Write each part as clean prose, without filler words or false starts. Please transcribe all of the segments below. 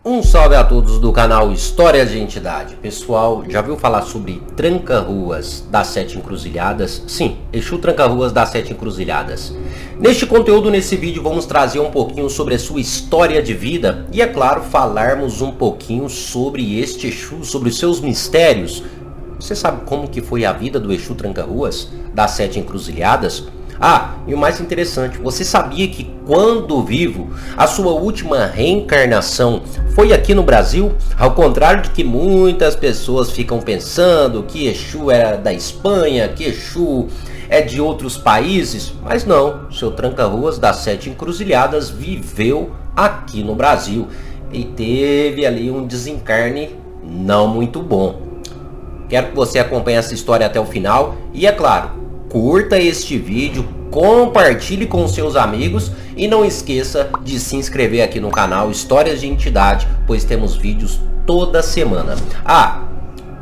Um salve a todos do canal Histórias de Entidade. Pessoal, já viu falar sobre Tranca-Ruas das Sete Encruzilhadas? Sim, Exu Tranca-Ruas das Sete Encruzilhadas. Neste conteúdo, nesse vídeo, vamos trazer um pouquinho sobre a sua história de vida e, é claro, falarmos um pouquinho sobre este Exu, sobre os seus mistérios. Você sabe como que foi a vida do Exu Tranca-Ruas das Sete Encruzilhadas? Ah, e o mais interessante, você sabia que quando vivo, a sua última reencarnação foi aqui no Brasil? Ao contrário de que muitas pessoas ficam pensando que Exu era da Espanha, que Exu é de outros países, mas não, seu Tranca-Ruas das Sete Encruzilhadas viveu aqui no Brasil e teve ali um desencarne não muito bom. Quero que você acompanhe essa história até o final e, é claro, curta este vídeo, compartilhe com seus amigos e não esqueça de se inscrever aqui no canal Histórias de Entidade, pois temos vídeos toda semana. Ah,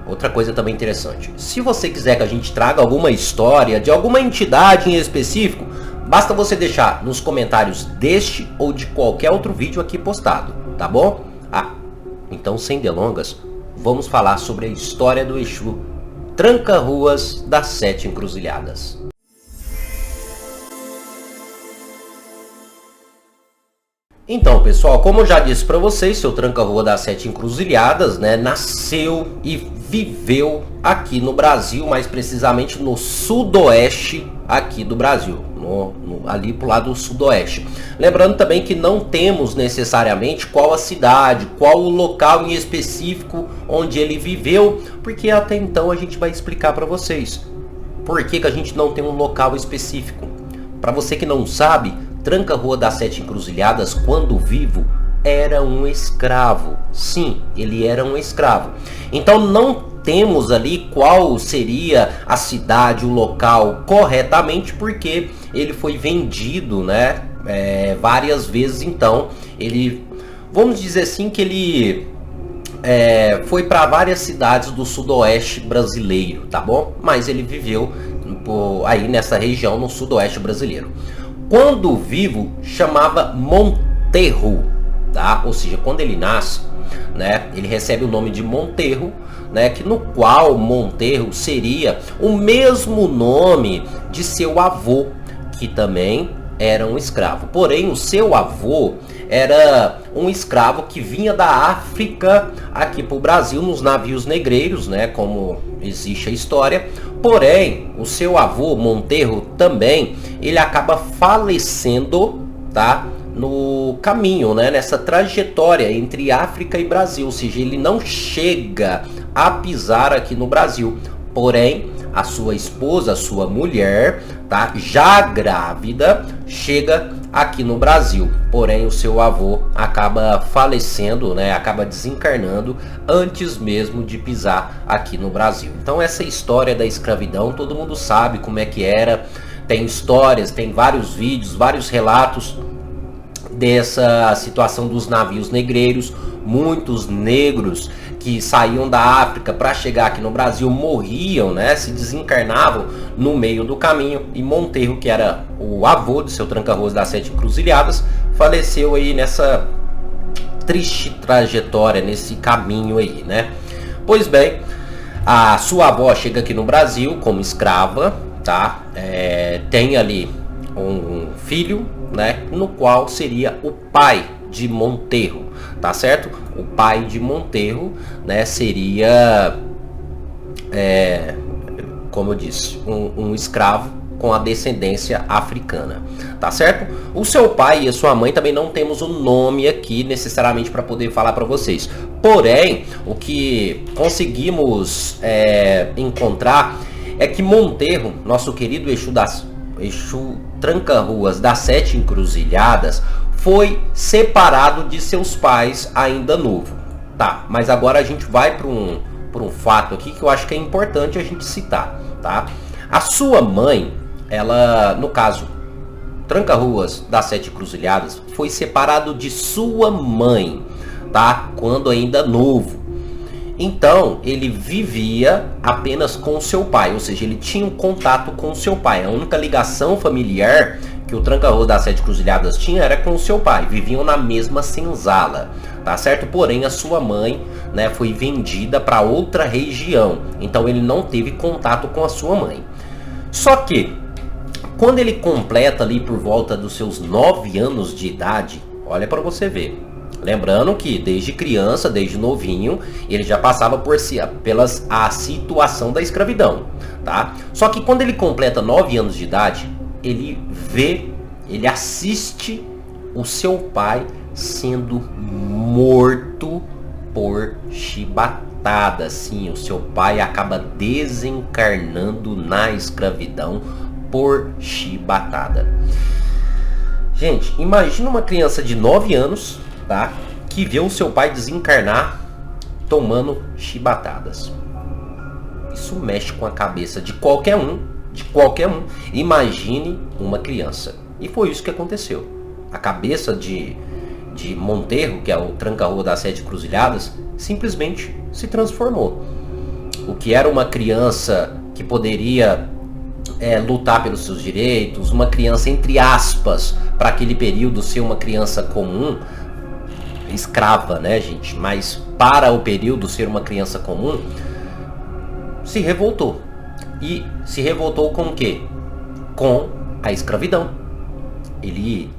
outra coisa também interessante, se você quiser que a gente traga alguma história de alguma entidade em específico, basta você deixar nos comentários deste ou de qualquer outro vídeo aqui postado, tá bom? Ah, então sem delongas, vamos falar sobre a história do Exu Tranca-Ruas das Sete Encruzilhadas. Então, pessoal, como eu já disse para vocês, seu Tranca-Rua das Sete Encruzilhadas, né, nasceu e viveu aqui no Brasil, mais precisamente no sudoeste aqui do Brasil, ali pro lado do sudoeste. Lembrando também que não temos necessariamente qual a cidade, qual o local em específico onde ele viveu, porque até então a gente vai explicar para vocês por que a gente não tem um local específico. Para você que não sabe, Tranca-Rua das Sete Encruzilhadas, quando vivo, era um escravo. Sim, ele era um escravo. Então não temos ali qual seria a cidade, o local corretamente, porque ele foi vendido, né, várias vezes. Então ele, vamos dizer assim, que ele foi para várias cidades do sudoeste brasileiro, tá bom? Mas ele viveu aí nessa região, no sudoeste brasileiro. Quando vivo, chamava Monterro, tá? Ou seja, quando ele nasce, né, ele recebe o nome de Monterro, né, que no qual Monterro seria o mesmo nome de seu avô, que também era um escravo. Porém, o seu avô era um escravo que vinha da África aqui para o Brasil nos navios negreiros, né, como existe a história. Porém, o seu avô Monterro também, ele acaba falecendo, tá, no caminho, né, nessa trajetória entre África e Brasil, ou seja, ele não chega a pisar aqui no Brasil. Porém, a sua esposa, a sua mulher, tá, já grávida, chega aqui no Brasil. Porém, o seu avô acaba falecendo, né, acaba desencarnando antes mesmo de pisar aqui no Brasil. Então essa história da escravidão, todo mundo sabe como é que era. Tem histórias, tem vários vídeos, vários relatos dessa situação dos navios negreiros. Muitos negros que saíam da África para chegar aqui no Brasil morriam, né, se desencarnavam no meio do caminho, e Monterro, que era o avô de seu Tranca-Ruas das Sete Encruzilhadas, faleceu aí nessa triste trajetória, nesse caminho aí, né? Pois bem, a sua avó chega aqui no Brasil como escrava, tá? Tem ali um filho, né, no qual seria o pai de Monterro, tá certo? O pai de Monterro, né, seria, como eu disse, um escravo com a descendência africana, tá certo? O seu pai e a sua mãe também não temos o nome aqui necessariamente para poder falar para vocês. Porém, o que conseguimos encontrar é que Monterro, nosso querido Exu Tranca-Ruas das Sete Encruzilhadas, foi separado de seus pais ainda novo. Tá, mas agora a gente vai para um fato aqui que eu acho que é importante a gente citar, tá? A sua mãe, ela, no caso, Tranca-Ruas das Sete Encruzilhadas, foi separado de sua mãe, tá? Quando ainda novo. Então, ele vivia apenas com seu pai, ou seja, ele tinha um contato com seu pai. A única ligação familiar que o Tranca-Ruas das Sete Encruzilhadas tinha era com o seu pai. Viviam na mesma senzala, tá certo? Porém a sua mãe, né, foi vendida para outra região, então ele não teve contato com a sua mãe. Só que quando ele completa ali por volta dos seus 9 anos de idade, olha para você ver. Lembrando que desde criança, desde novinho, ele já passava a situação da escravidão, tá? Só que quando ele completa 9 anos de idade, ele assiste o seu pai sendo morto por chibatada. Sim, o seu pai acaba desencarnando na escravidão por chibatada. Gente, imagina uma criança de 9 anos, tá, que vê o seu pai desencarnar tomando chibatadas. Isso mexe com a cabeça de qualquer um, Imagine uma criança. E foi isso que aconteceu. A cabeça de Monterro, que é o tranca-rua das 7 encruzilhadas, simplesmente se transformou. O que era uma criança que poderia lutar pelos seus direitos, uma criança entre aspas, para aquele período ser uma criança comum, escrava, né, gente? Mas para o período ser uma criança comum, se revoltou. E se revoltou com o quê? Com a escravidão. Ele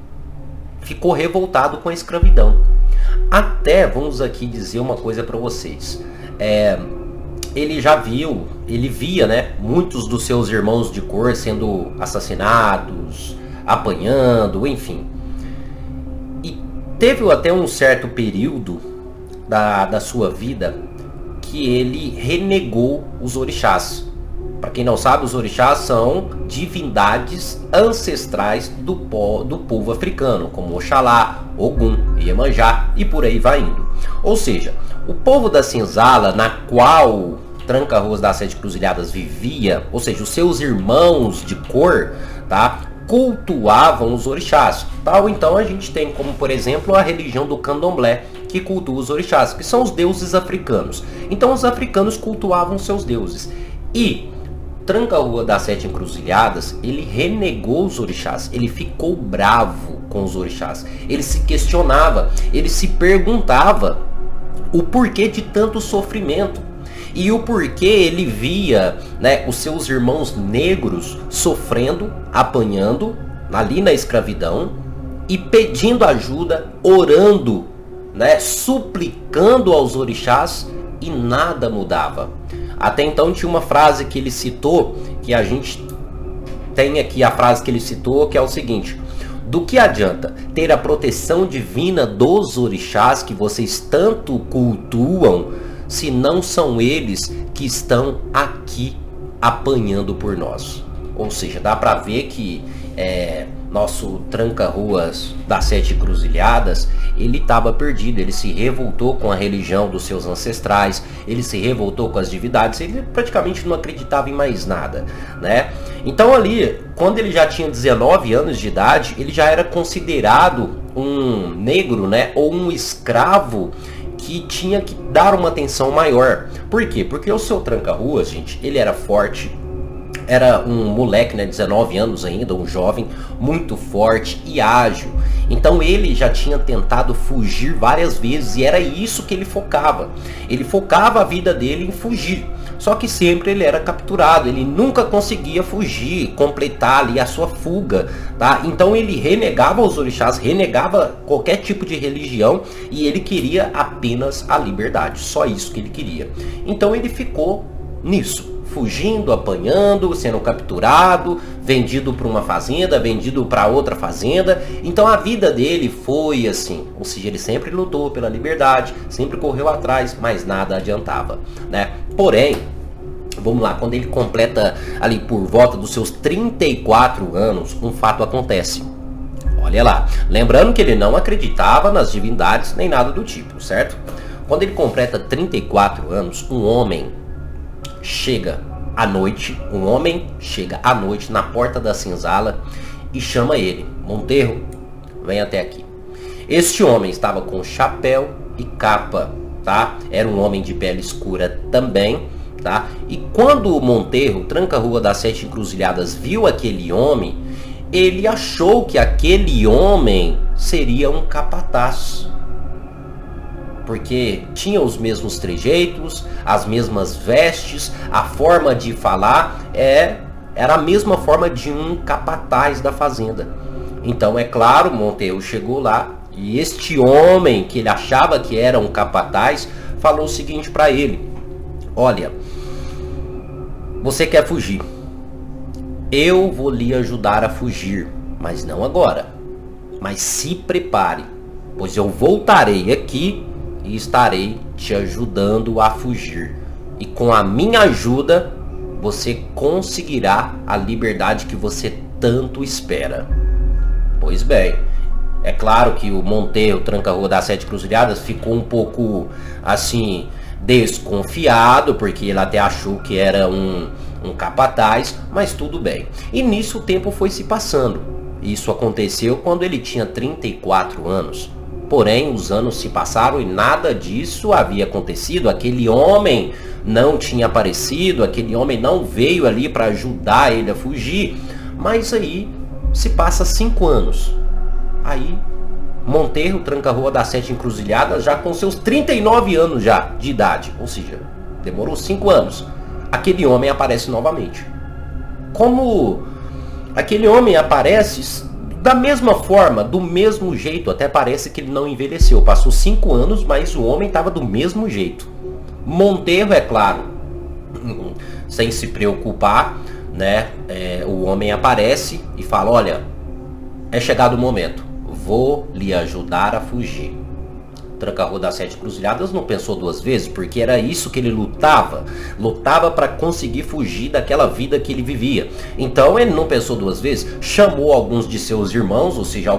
ficou revoltado com a escravidão. Até, vamos aqui dizer uma coisa para vocês. Ele via, né, muitos dos seus irmãos de cor sendo assassinados, apanhando, enfim. E teve até um certo período da sua vida que ele renegou os orixás. Para quem não sabe, os orixás são divindades ancestrais do povo africano, como Oxalá, Ogum, Iemanjá e por aí vai indo. Ou seja, o povo da senzala, na qual Tranca-Ruas das 7 Encruzilhadas vivia, ou seja, os seus irmãos de cor, tá, cultuavam os orixás. Tal, então a gente tem como, por exemplo, a religião do Candomblé, que cultua os orixás, que são os deuses africanos. Então os africanos cultuavam seus deuses. E Tranca-Rua das 7 Encruzilhadas, ele renegou os orixás, ele ficou bravo com os orixás, ele se questionava, ele se perguntava o porquê de tanto sofrimento e o porquê ele via, né, os seus irmãos negros sofrendo, apanhando ali na escravidão e pedindo ajuda, orando, né, suplicando aos orixás, e nada mudava. Até então tinha uma frase que ele citou, que a gente tem aqui a frase que ele citou, que é o seguinte: do que adianta ter a proteção divina dos orixás que vocês tanto cultuam, se não são eles que estão aqui apanhando por nós? Ou seja, dá pra ver que nosso Tranca-Ruas das 7 Encruzilhadas, ele estava perdido, ele se revoltou com a religião dos seus ancestrais, ele se revoltou com as divindades, ele praticamente não acreditava em mais nada, né? Então ali, quando ele já tinha 19 anos de idade, ele já era considerado um negro, né, ou um escravo que tinha que dar uma atenção maior. Por quê? Porque o seu Tranca-Ruas, gente, ele era forte, era um moleque, né, 19 anos ainda, um jovem muito forte e ágil. Então ele já tinha tentado fugir várias vezes e era isso que ele focava. Ele focava a vida dele em fugir. Só que sempre ele era capturado, ele nunca conseguia fugir, completar ali a sua fuga, tá? Então ele renegava os orixás, renegava qualquer tipo de religião e ele queria apenas a liberdade, só isso que ele queria. Então ele ficou nisso, fugindo, apanhando, sendo capturado, vendido para uma fazenda, vendido para outra fazenda. Então a vida dele foi assim, ou seja, ele sempre lutou pela liberdade, sempre correu atrás, mas nada adiantava, né? Porém, vamos lá, quando ele completa ali por volta dos seus 34 anos, um fato acontece. Olha lá, lembrando que ele não acreditava nas divindades nem nada do tipo, certo? Quando ele completa 34 anos, um homem chega à noite na porta da senzala e chama ele: Monterro, vem até aqui. Este homem estava com chapéu e capa, tá? Era um homem de pele escura também, tá? E quando o Monterro, Tranca-Rua das 7 Encruzilhadas, viu aquele homem, ele achou que aquele homem seria um capataz. porque tinha os mesmos trejeitos, as mesmas vestes, a forma de falar era a mesma forma de um capataz da fazenda. Então, é claro, Monteiro chegou lá e este homem, que ele achava que era um capataz, falou o seguinte para ele: olha, você quer fugir, eu vou lhe ajudar a fugir, mas não agora, mas se prepare, pois eu voltarei aqui e estarei te ajudando a fugir, e com a minha ajuda você conseguirá a liberdade que você tanto espera. Pois bem, é claro que o Monteiro Tranca-Rua das Sete Encruzilhadas ficou um pouco assim desconfiado, porque ele até achou que era um capataz, mas tudo bem. E nisso o tempo foi se passando. Isso aconteceu quando ele tinha 34 anos. Porém, os anos se passaram e nada disso havia acontecido. Aquele homem não tinha aparecido, aquele homem não veio ali para ajudar ele a fugir. Mas aí se passa 5 anos. Aí Monteiro Tranca-Rua das Sete Encruzilhadas, já com seus 39 anos já de idade, ou seja, demorou 5 anos, aquele homem aparece novamente. Como aquele homem aparece da mesma forma, do mesmo jeito, até parece que ele não envelheceu. Passou 5 anos, mas o homem estava do mesmo jeito. Monteiro, é claro, sem se preocupar, né? O homem aparece e fala: olha, é chegado o momento, vou lhe ajudar a fugir. Tranca-Rua das Sete Encruzilhadas não pensou duas vezes, porque era isso que ele lutava para conseguir fugir daquela vida que ele vivia. Então ele não pensou duas vezes, chamou alguns de seus irmãos, ou seja,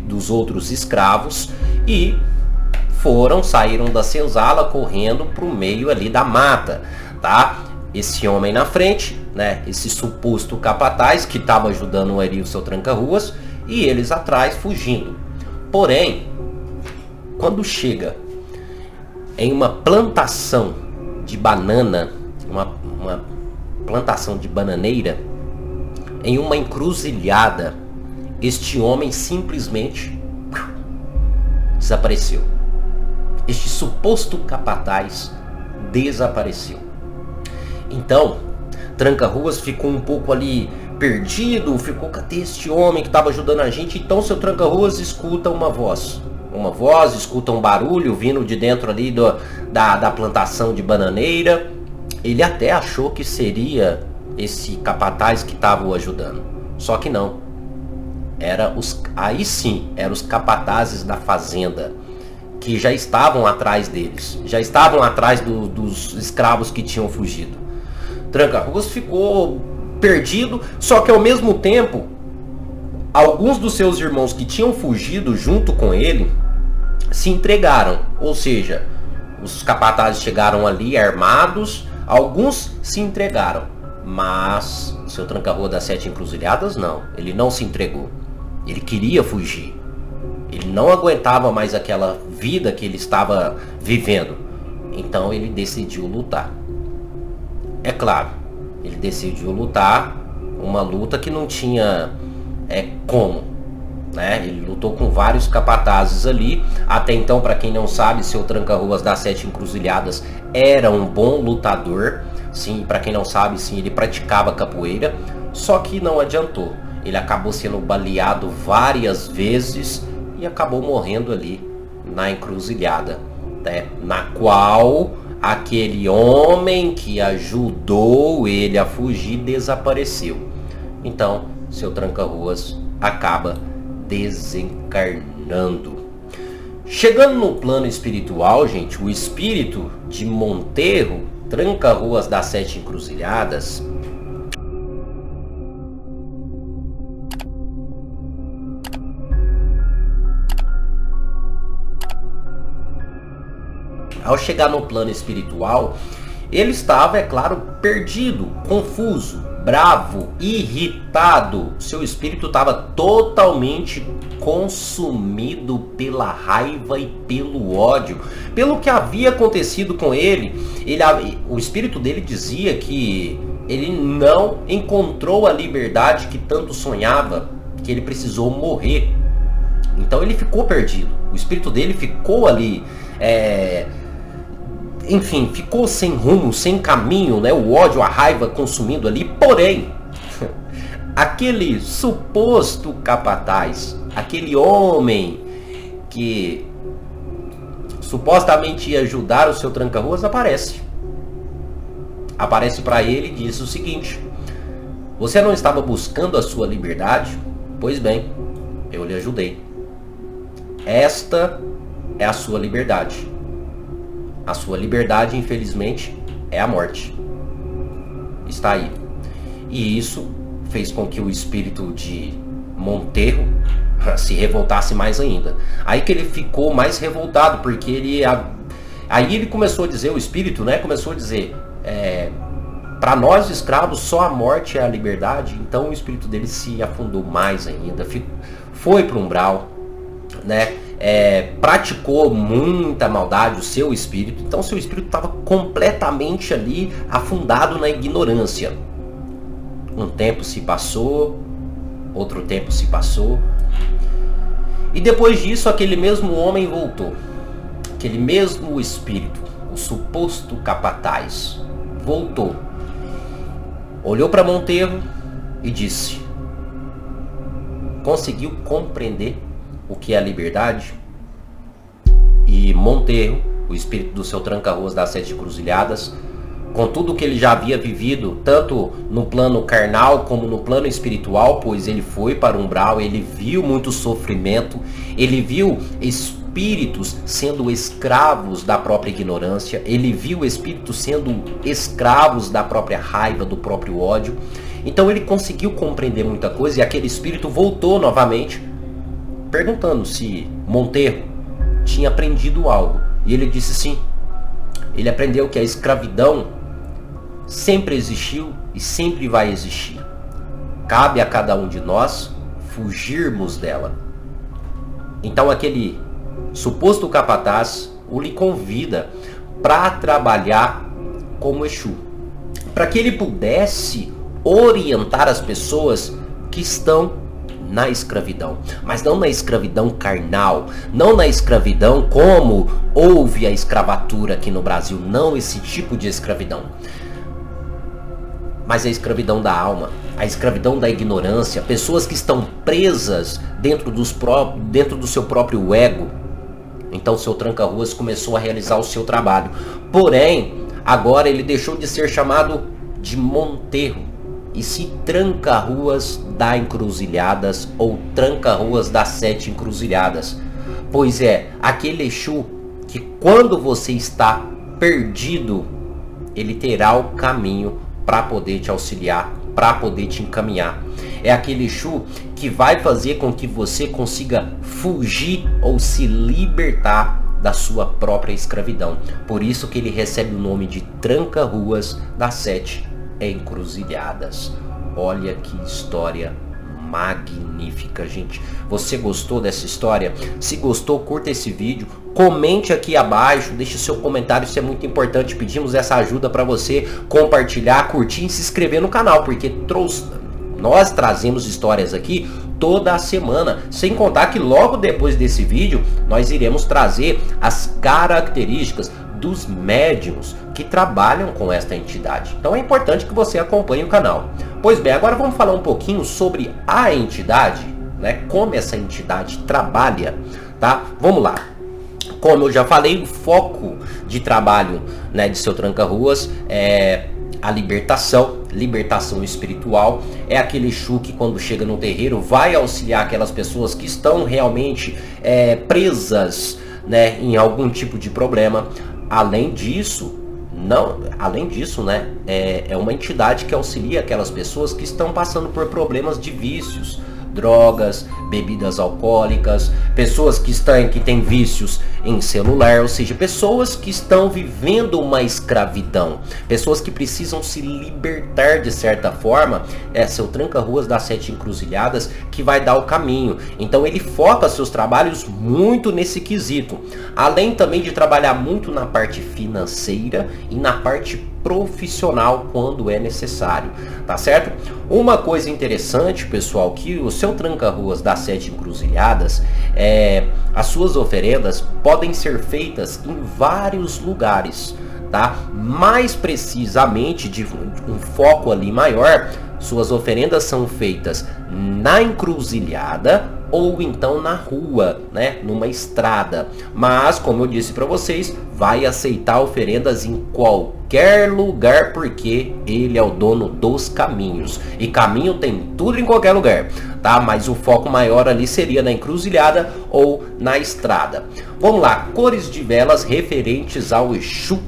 dos outros escravos, e saíram da senzala correndo para o meio ali da mata, tá? Esse homem na frente, né? Esse suposto capataz que estava ajudando ali o seu Tranca-Ruas, e eles atrás fugindo. Porém, quando chega em uma plantação de banana, uma plantação de bananeira, em uma encruzilhada, este homem simplesmente desapareceu. Este suposto capataz desapareceu. Então, Tranca-Ruas ficou um pouco ali perdido, ficou: cadê este homem que estava ajudando a gente? Então seu Tranca-Ruas escuta uma voz, escuta um barulho vindo de dentro ali da plantação de bananeira. Ele até achou que seria esse capataz que estava o ajudando, só que não. Aí sim, eram os capatazes da fazenda, que já estavam atrás deles, já estavam atrás dos escravos que tinham fugido. Tranca-Ruas ficou perdido, só que ao mesmo tempo, alguns dos seus irmãos que tinham fugido junto com ele se entregaram. Ou seja, os capatazes chegaram ali armados, alguns se entregaram, mas o seu Tranca-Rua das Sete Encruzilhadas não, ele não se entregou. Ele queria fugir. Ele não aguentava mais aquela vida que ele estava vivendo. Então ele decidiu lutar. É claro, ele decidiu lutar uma luta que não tinha como, né? Ele lutou com vários capatazes ali. Até então, para quem não sabe, seu Tranca-Ruas das Sete Encruzilhadas era um bom lutador. Sim, para quem não sabe, sim, ele praticava capoeira. Só que não adiantou. Ele acabou sendo baleado várias vezes e acabou morrendo ali na encruzilhada, né? Na qual aquele homem que ajudou ele a fugir desapareceu. Então, seu Tranca-Ruas acaba desencarnando. Chegando no plano espiritual, gente, o espírito de Monteiro Tranca-Ruas das Sete Encruzilhadas ao chegar no plano espiritual, ele estava, é claro, perdido, confuso, bravo, irritado. Seu espírito estava totalmente consumido pela raiva e pelo ódio, pelo que havia acontecido com ele. O espírito dele dizia que ele não encontrou a liberdade que tanto sonhava, que ele precisou morrer. Então ele ficou perdido. O espírito dele ficou ali, enfim, ficou sem rumo, sem caminho, né? O ódio, a raiva consumindo ali. Porém, aquele suposto capataz, aquele homem que supostamente ia ajudar o seu tranca-ruas, aparece para ele e diz o seguinte: você não estava buscando a sua liberdade? Pois bem, eu lhe ajudei. Esta é a sua liberdade. A sua liberdade, infelizmente, é a morte. Está aí. E isso fez com que o espírito de Monterro se revoltasse mais ainda. Aí que ele ficou mais revoltado, porque aí ele começou a dizer, o espírito, né, começou a dizer, para nós escravos só a morte é a liberdade. Então o espírito dele se afundou mais ainda, foi para o umbral, né, praticou muita maldade o seu espírito. Então seu espírito estava completamente ali afundado na ignorância. Um tempo se passou, outro tempo se passou, e depois disso aquele mesmo homem voltou. Aquele mesmo espírito, o suposto capataz, voltou, olhou para Monterro e disse: conseguiu compreender o que é a liberdade? E Monterro, o espírito do seu tranca-ruas das 7 encruzilhadas, com tudo que ele já havia vivido, tanto no plano carnal como no plano espiritual, pois ele foi para o umbral, ele viu muito sofrimento, ele viu espíritos sendo escravos da própria ignorância, ele viu espíritos sendo escravos da própria raiva, do próprio ódio. Então ele conseguiu compreender muita coisa, e aquele espírito voltou novamente, perguntando se Monterro tinha aprendido algo. E ele disse sim. Ele aprendeu que a escravidão sempre existiu e sempre vai existir. Cabe a cada um de nós fugirmos dela. Então aquele suposto capataz lhe convida para trabalhar como Exu, para que ele pudesse orientar as pessoas que estão na escravidão, mas não na escravidão carnal, não na escravidão como houve a escravatura aqui no Brasil, não esse tipo de escravidão, mas a escravidão da alma, a escravidão da ignorância, pessoas que estão presas dentro do seu próprio ego. Então seu tranca-ruas começou a realizar o seu trabalho, porém agora ele deixou de ser chamado de Monterro e se tranca-ruas da encruzilhadas, ou tranca-ruas das 7 encruzilhadas, pois é aquele Exu que quando você está perdido, ele terá o caminho para poder te auxiliar, para poder te encaminhar. É aquele Exu que vai fazer com que você consiga fugir ou se libertar da sua própria escravidão. Por isso que ele recebe o nome de tranca-ruas das 7 encruzilhadas. Olha que história magnífica, gente. Você gostou dessa história? Se gostou, curta esse vídeo, comente aqui abaixo, deixe seu comentário, isso é muito importante. Pedimos essa ajuda para você compartilhar, curtir e se inscrever no canal, porque nós trazemos histórias aqui toda a semana, sem contar que logo depois desse vídeo nós iremos trazer as características dos médiuns que trabalham com esta entidade. Então é importante que você acompanhe o canal. Pois bem, agora vamos falar um pouquinho sobre a entidade, né? Como essa entidade trabalha, tá? Vamos lá. Como eu já falei, o foco de trabalho, né, de seu tranca-ruas é a libertação espiritual. É aquele Exu que quando chega no terreiro vai auxiliar aquelas pessoas que estão realmente presas, né, em algum tipo de problema. Além disso, né, é uma entidade que auxilia aquelas pessoas que estão passando por problemas de vícios, drogas, bebidas alcoólicas, pessoas que têm vícios em celular, ou seja, pessoas que estão vivendo uma escravidão, pessoas que precisam se libertar de certa forma. É seu tranca-ruas das 7 encruzilhadas que vai dar o caminho. Então ele foca seus trabalhos muito nesse quesito, além também de trabalhar muito na parte financeira e na parte profissional quando é necessário, tá certo? Uma coisa interessante, pessoal, que o seu tranca-ruas das 7 encruzilhadas, as suas oferendas podem ser feitas em vários lugares, tá? Mais precisamente, de um foco ali maior, suas oferendas são feitas na encruzilhada ou então na rua, né, numa estrada. Mas, como eu disse para vocês, vai aceitar oferendas em qualquer lugar, porque ele é o dono dos caminhos. E caminho tem tudo em qualquer lugar, tá? Mas o foco maior ali seria na encruzilhada ou na estrada. Vamos lá, cores de velas referentes ao Exu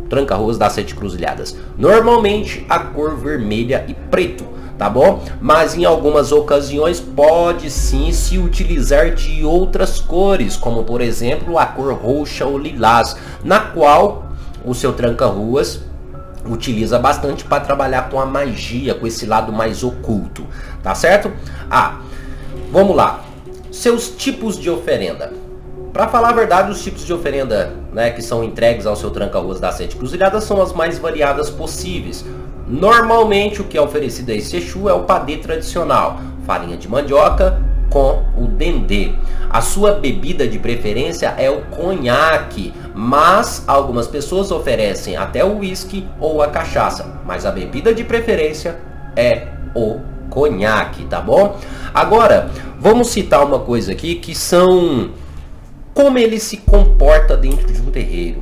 tranca-ruas das 7 encruzilhadas. Normalmente a cor vermelha e preto, tá bom? Mas em algumas ocasiões pode sim se utilizar de outras cores, como por exemplo a cor roxa ou lilás, na qual o seu tranca-ruas utiliza bastante para trabalhar com a magia, com esse lado mais oculto, tá certo? Vamos lá, seus tipos de oferenda. Para falar a verdade, os tipos de oferenda, né, que são entregues ao seu tranca-ruas das 7 encruzilhadas são as mais variadas possíveis. Normalmente o que é oferecido a esse Exu é o padê tradicional, farinha de mandioca com o dendê. A sua bebida de preferência é o conhaque, mas algumas pessoas oferecem até o uísque ou a cachaça, mas a bebida de preferência é o conhaque, tá bom? Agora, vamos citar uma coisa aqui que são como ele se comporta dentro de um terreiro,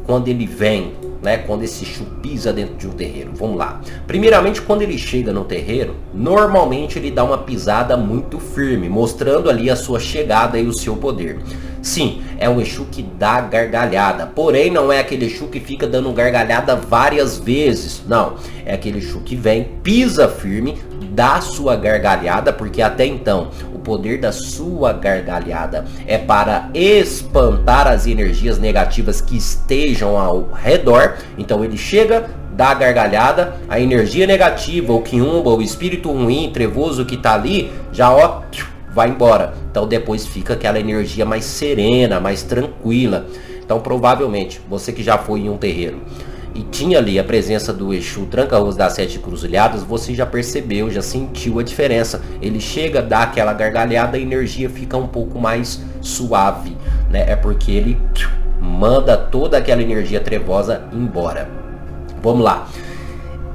quando ele vem, né, quando esse Exu pisa dentro de um terreiro. Vamos lá. Primeiramente, quando ele chega no terreiro, normalmente ele dá uma pisada muito firme, mostrando ali a sua chegada e o seu poder. Sim, é um Exu que dá gargalhada, porém não é aquele Exu que fica dando gargalhada várias vezes, não. É aquele Exu que vem, pisa firme, dá sua gargalhada, porque até então o poder da sua gargalhada é para espantar as energias negativas que estejam ao redor. Então ele chega, dá a gargalhada, a energia negativa, o quiumba, o espírito ruim, trevoso que tá ali, já vai embora. Então depois fica aquela energia mais serena, mais tranquila. Então provavelmente você que já foi em um terreiro e tinha ali a presença do Exu tranca-ruas das 7 encruzilhadas, você já percebeu, já sentiu a diferença. Ele chega, dá aquela gargalhada, a energia fica um pouco mais suave, né? É porque ele manda toda aquela energia trevosa embora. Vamos lá.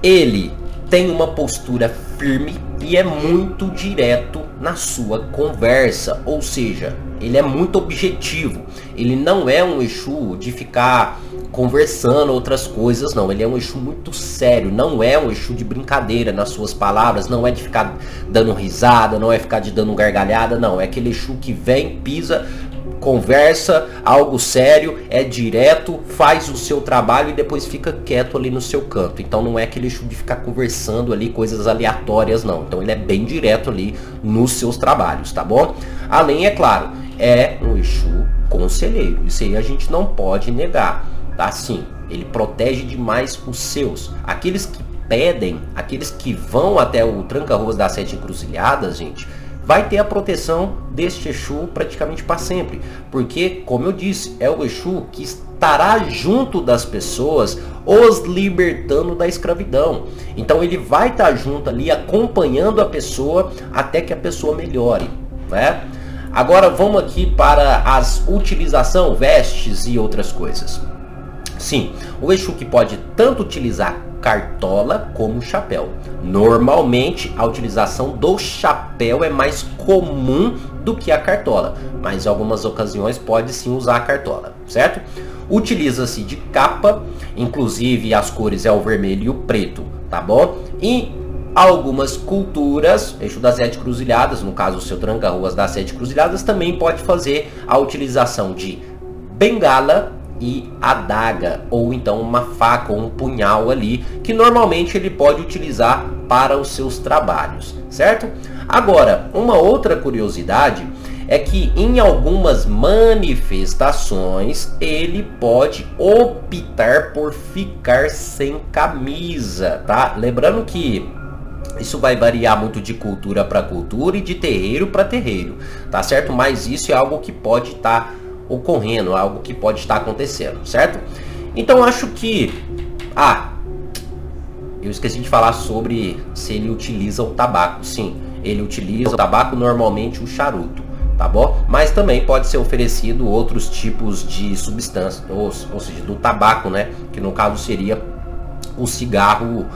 Ele tem uma postura firme e é muito direto na sua conversa, ou seja, ele é muito objetivo. Ele não é um Exu de ficar conversando outras coisas, não. Ele é um Exu muito sério, não é um Exu de brincadeira nas suas palavras, não é de ficar dando risada, não é ficar de dando gargalhada, não. É aquele Exu que vem, pisa, conversa, algo sério, é direto, faz o seu trabalho e depois fica quieto ali no seu canto. Então não é aquele Exu de ficar conversando ali coisas aleatórias, não. Então ele é bem direto ali nos seus trabalhos, tá bom? Além, é claro, é um Exu conselheiro, isso aí a gente não pode negar, tá? Sim, ele protege demais os seus. Aqueles que pedem, aqueles que vão até o tranca-ruas das 7 encruzilhadas, gente, vai ter a proteção deste Exu praticamente para sempre. Porque, como eu disse, é o Exu que estará junto das pessoas, os libertando da escravidão. Então ele vai estar junto ali, acompanhando a pessoa até que a pessoa melhore, né? Agora vamos aqui para as utilização, vestes e outras coisas. Sim, o Exu que pode tanto utilizar cartola como chapéu. Normalmente a utilização do chapéu é mais comum do que a cartola, mas em algumas ocasiões pode sim usar a cartola, certo? Utiliza-se de capa, inclusive as cores é o vermelho e o preto, tá bom? E algumas culturas, Exu das 7 encruzilhadas, no caso o seu tranca-ruas das 7 encruzilhadas, também pode fazer a utilização de bengala e adaga, ou então uma faca ou um punhal ali, que normalmente ele pode utilizar para os seus trabalhos, certo? Agora, uma outra curiosidade é que em algumas manifestações ele pode optar por ficar sem camisa, tá? Lembrando que isso vai variar muito de cultura para cultura e de terreiro para terreiro, tá certo? Mas isso é algo que pode estar ocorrendo, algo que pode estar acontecendo, certo? Então acho que eu esqueci de falar sobre se ele utiliza o tabaco. Sim, ele utiliza o tabaco, normalmente o charuto, tá bom? Mas também pode ser oferecido outros tipos de substância, ou seja, do tabaco, né? Que no caso seria o cigarro,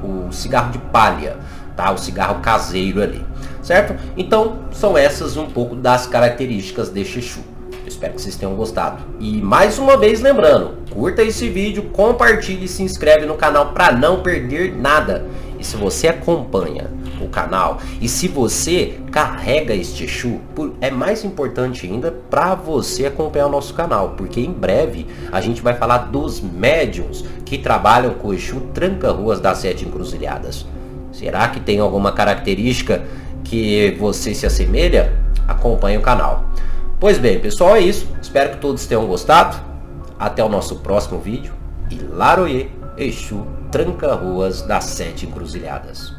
o cigarro de palha, tá? O cigarro caseiro ali, certo? Então são essas um pouco das características deste Exu. Espero que vocês tenham gostado. E mais uma vez lembrando, curta esse vídeo, compartilhe e se inscreve no canal para não perder nada. E se você acompanha o canal e se você carrega este Exu, é mais importante ainda para você acompanhar o nosso canal, porque em breve a gente vai falar dos médiuns que trabalham com o Exu Tranca-Ruas das 7 Encruzilhadas. Será que tem alguma característica que você se assemelha? Acompanhe o canal. Pois bem, pessoal, é isso. Espero que todos tenham gostado. Até o nosso próximo vídeo. E Laroye, Exu Tranca-Ruas das 7 Encruzilhadas.